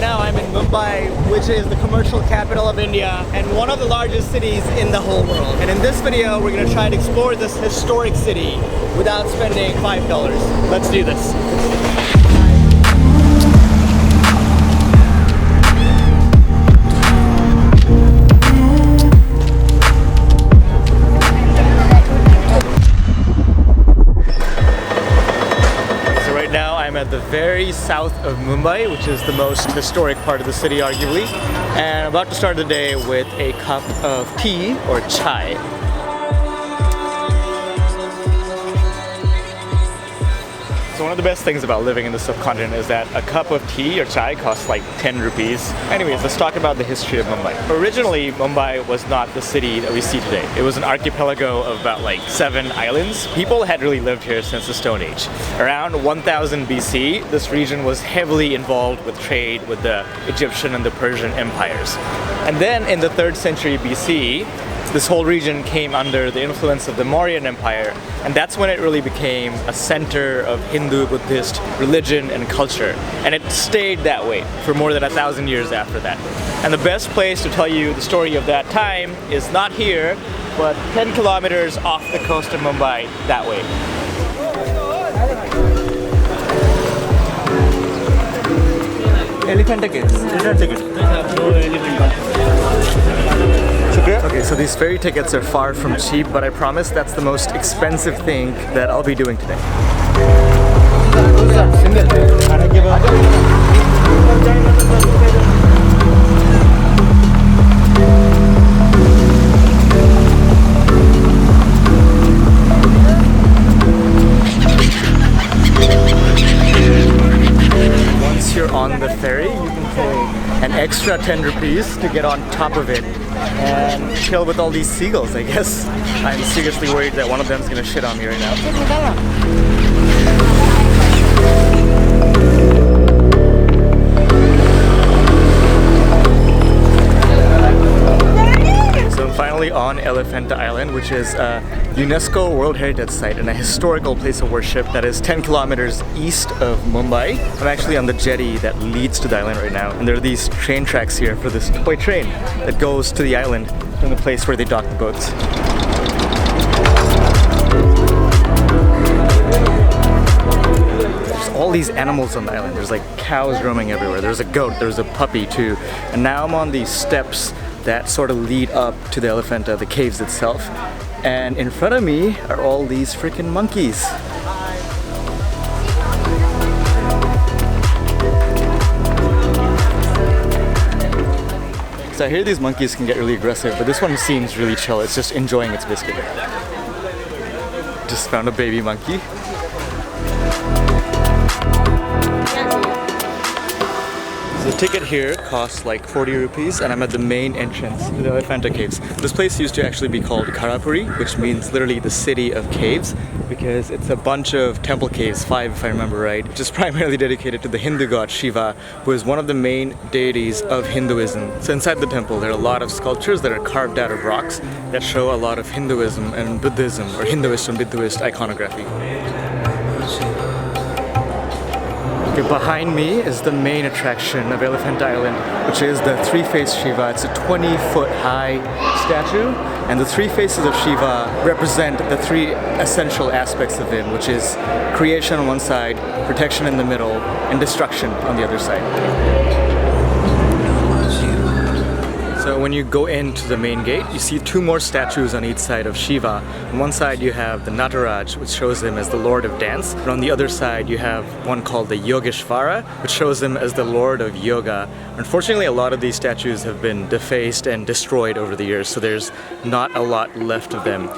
now I'm in Mumbai, which is the commercial capital of India and one of the largest cities in the whole world. And in this video, we're gonna try to explore this historic city without spending $5. Let's do this. I'm at the very south of Mumbai, which is the most historic part of the city, arguably, and I'm about to start the day with a cup of tea or chai. So one of the best things about living in the subcontinent is that a cup of tea or chai costs like 10 rupees. Anyways, let's talk about the history of Mumbai. Originally, Mumbai was not the city that we see today. It was an archipelago of about like 7 islands. People had really lived here since the Stone Age. Around 1000 BC, this region was heavily involved with trade with the Egyptian and the Persian empires. And then in the 3rd century BC, this whole region came under the influence of the Mauryan Empire, and that's when it really became a center of Hindu, Buddhist religion and culture. And it stayed that way for more than 1,000 years after that. And the best place to tell you the story of that time is not here, but 10 kilometers off the coast of Mumbai, that way. Elephanta Caves. Okay, so these ferry tickets are far from cheap, but I promise that's the most expensive thing that I'll be doing today. Once you're on the ferry, you can pay an extra 10 rupees to get on top of it and chill with all these seagulls, I guess. I'm seriously worried that one of them is gonna shit on me right now. Finally on Elephanta Island, which is a UNESCO World Heritage Site and a historical place of worship that is 10 kilometers east of Mumbai. I'm actually on the jetty that leads to the island right now, and there are these train tracks here for this toy train that goes to the island from the place where they dock the boats. There's all these animals on the island. There's like cows roaming everywhere. There's a goat, there's a puppy too. And now I'm on these steps that sort of lead up to the Elephanta, the caves itself. And in front of me are all these freaking monkeys. So I hear these monkeys can get really aggressive, but this one seems really chill. It's just enjoying its biscuit. Just found a baby monkey. The ticket here costs like 40 rupees, and I'm at the main entrance to the Elephanta Caves. This place used to actually be called Karapuri, which means literally the city of caves, because it's a bunch of temple caves, 5 if I remember right, which is primarily dedicated to the Hindu god Shiva, who is one of the main deities of Hinduism. So inside the temple there are a lot of sculptures that are carved out of rocks that show a lot of Hinduism and Buddhism, or Hinduist and Buddhist iconography. Okay, behind me is the main attraction of Elephanta Island, which is the 3-faced Shiva. It's a 20-foot high statue, and the 3 faces of Shiva represent the 3 essential aspects of him, which is creation on one side, protection in the middle, and destruction on the other side. So when you go into the main gate, you see 2 more statues on each side of Shiva. On one side you have the Nataraj, which shows him as the Lord of Dance. And on the other side you have one called the Yogeshvara, which shows him as the Lord of Yoga. Unfortunately, a lot of these statues have been defaced and destroyed over the years, so there's not a lot left of them.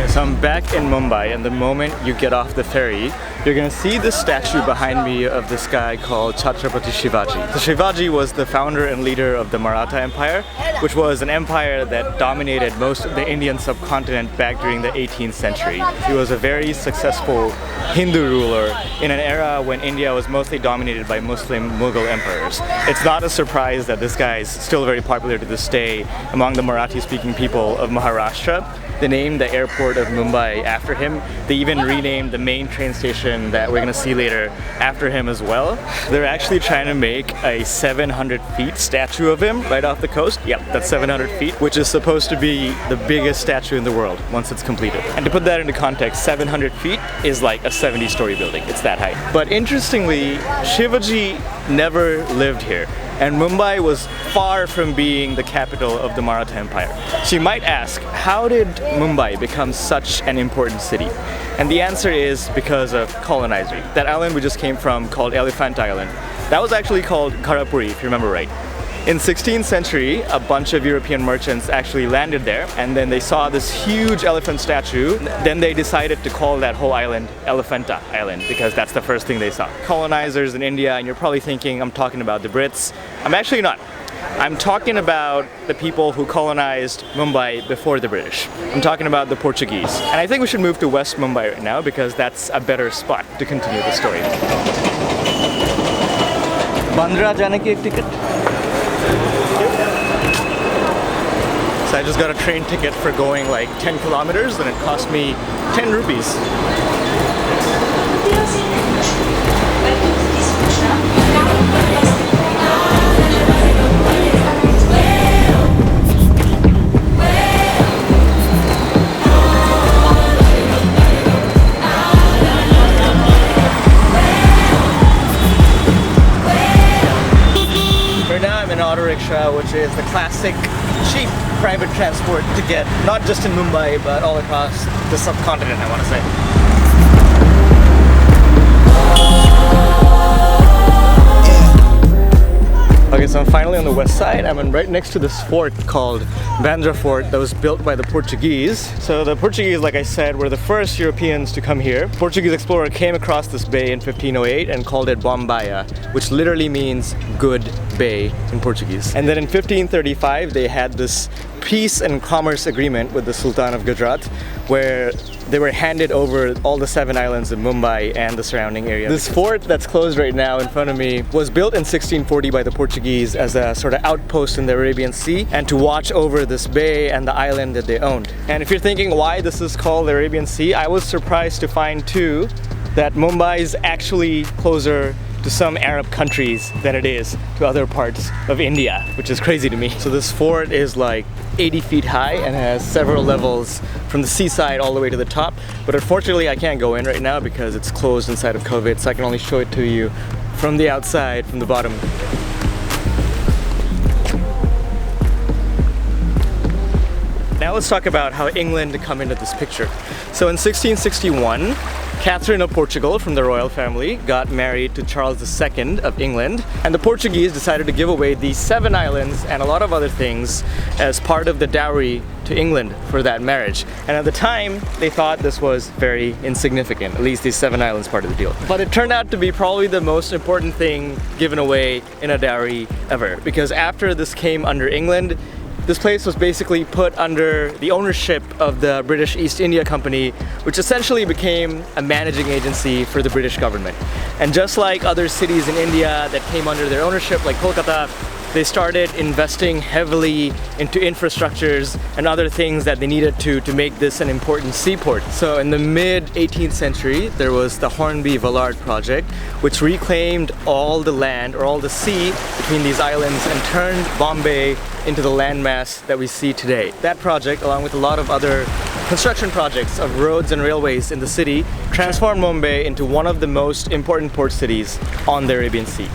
So I'm back in Mumbai, and the moment you get off the ferry, You're gonna see this statue behind me of this guy called Chhatrapati Shivaji. So Shivaji was the founder and leader of the Maratha Empire, which was an empire that dominated most of the Indian subcontinent back during the 18th century. He was a very successful Hindu ruler in an era when India was mostly dominated by Muslim Mughal emperors. It's not a surprise that this guy is still very popular to this day among the Marathi-speaking people of Maharashtra. They named the airport of Mumbai after him. They even renamed the main train station that we're gonna see later after him as well. They're actually trying to make a 700 feet statue of him right off the coast. Yep, that's 700 feet, which is supposed to be the biggest statue in the world once it's completed. And to put that into context, 700 feet is like a 70-story building. It's that height. But interestingly, Shivaji never lived here. And Mumbai was far from being the capital of the Maratha Empire. So you might ask, how did Mumbai become such an important city? And the answer is because of colonizers. That island we just came from, called Elephanta Island, that was actually called Karapuri, if you remember right. In 16th century, a bunch of European merchants actually landed there, and then they saw this huge elephant statue. Then they decided to call that whole island Elephanta Island because that's the first thing they saw. Colonizers in India, and you're probably thinking I'm talking about the Brits. I'm actually not. I'm talking about the people who colonized Mumbai before the British. I'm talking about the Portuguese. And I think we should move to West Mumbai right now because that's a better spot to continue the story. Bandra जाने की एक ticket. So I just got a train ticket for going like 10 kilometers and it cost me 10 rupees. Right now I'm in an auto rickshaw, which is the classic cheap private transport to get not just in Mumbai but all across the subcontinent, I want to say. Okay, so I'm finally on the west side. I'm right next to this fort called Bandra Fort that was built by the Portuguese. So the Portuguese, like I said, were the first Europeans to come here. Portuguese explorer came across this bay in 1508 and called it Bombay, which literally means good bay in Portuguese. And then in 1535 they had this peace and commerce agreement with the Sultan of Gujarat where they were handed over all the 7 islands of Mumbai and the surrounding area. This fort that's closed right now in front of me was built in 1640 by the Portuguese as a sort of outpost in the Arabian Sea and to watch over this bay and the island that they owned. And if you're thinking why this is called the Arabian Sea, I was surprised to find too that Mumbai is actually closer to some Arab countries than it is to other parts of India, which is crazy to me. So this fort is like 80 feet high and has several levels from the seaside all the way to the top. But unfortunately I can't go in right now because it's closed inside of COVID, so I can only show it to you from the outside, from the bottom. Now let's talk about how England come into this picture. So in 1661, Catherine of Portugal from the royal family got married to Charles II of England, and the Portuguese decided to give away these 7 islands and a lot of other things as part of the dowry to England for that marriage. And at the time, they thought this was very insignificant, at least these 7 islands part of the deal. But it turned out to be probably the most important thing given away in a dowry ever, because after this came under England, this place was basically put under the ownership of the British East India Company, which essentially became a managing agency for the British government. And just like other cities in India that came under their ownership, like Kolkata, they started investing heavily into infrastructures and other things that they needed to make this an important seaport. So in the mid-18th century, there was the Hornby-Vallard project, which reclaimed all the land or all the sea between these islands and turned Bombay into the landmass that we see today. That project, along with a lot of other construction projects of roads and railways in the city, transformed Mumbai into one of the most important port cities on the Arabian Sea.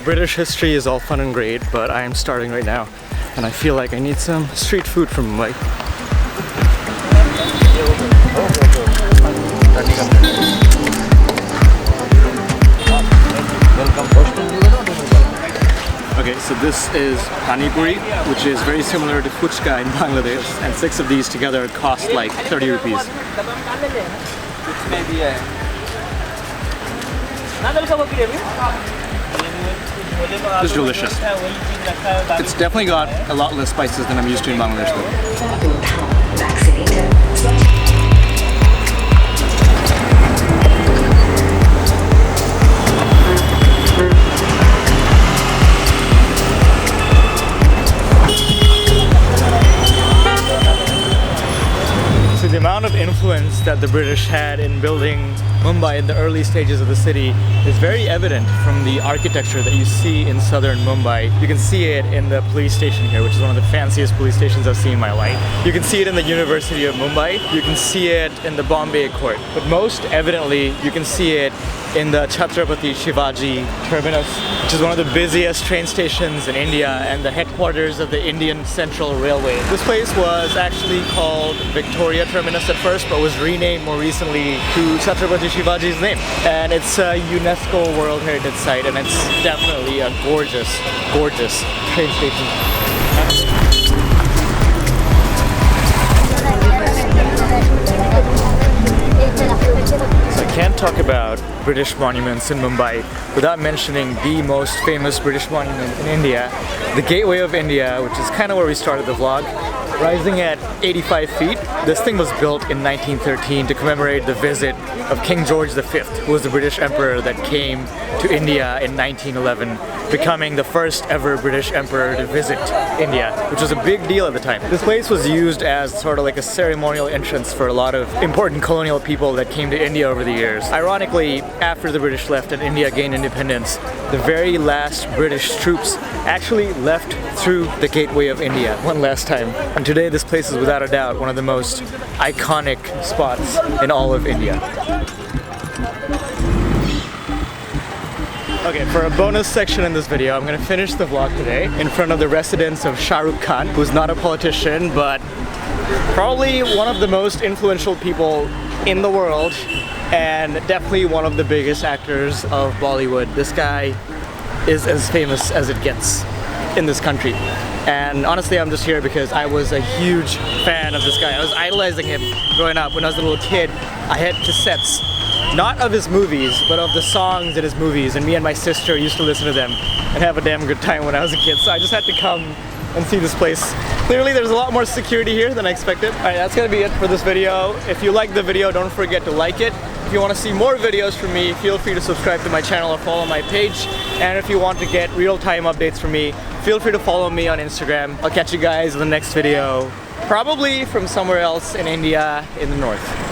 British history is all fun and great, but I am starving right now, and I feel like I need some street food from Mumbai. Okay, so this is Pani Puri, which is very similar to Fuchka in Bangladesh, and 6 of these together cost like 30 rupees. It's delicious. It's definitely got a lot less spices than I'm used to in Bangladesh though. The amount of influence that the British had in building Mumbai in the early stages of the city is very evident from the architecture that you see in southern Mumbai. You can see it in the police station here, which is one of the fanciest police stations I've seen in my life. You can see it in the University of Mumbai. You can see it in the Bombay court. But most evidently, you can see it in the Chhatrapati Shivaji terminus, which is one of the busiest train stations in India and the headquarters of the Indian Central Railway. This place was actually called Victoria Terminus at first, but was renamed more recently to Chhatrapati Shivaji's name. And it's a UNESCO World Heritage Site, and it's definitely a gorgeous, gorgeous train station. So I can't talk about British monuments in Mumbai without mentioning the most famous British monument in India, the Gateway of India, which is kind of where we started the vlog. Rising at 85 feet, this thing was built in 1913 to commemorate the visit of King George V, who was the British emperor that came to India in 1911, becoming the first ever British emperor to visit India, which was a big deal at the time. This place was used as sort of like a ceremonial entrance for a lot of important colonial people that came to India over the years. Ironically, after the British left and India gained independence, the very last British troops actually left through the Gateway of India one last time. And today this place is without a doubt one of the most iconic spots in all of India. Okay, for a bonus section in this video, I'm gonna finish the vlog today in front of the residence of Shah Rukh Khan, who's not a politician, but probably one of the most influential people in the world, and definitely one of the biggest actors of Bollywood. This guy is as famous as it gets in this country. And honestly, I'm just here because I was a huge fan of this guy. I was idolizing him growing up. When I was a little kid, I had cassettes, not of his movies, but of the songs in his movies. And me and my sister used to listen to them and have a damn good time when I was a kid. So I just had to come and see this place. Clearly, there's a lot more security here than I expected. All right, that's gonna be it for this video. If you like the video, don't forget to like it. If you want to see more videos from me, feel free to subscribe to my channel or follow my page. And if you want to get real-time updates from me, feel free to follow me on Instagram. I'll catch you guys in the next video, probably from somewhere else in India in the north.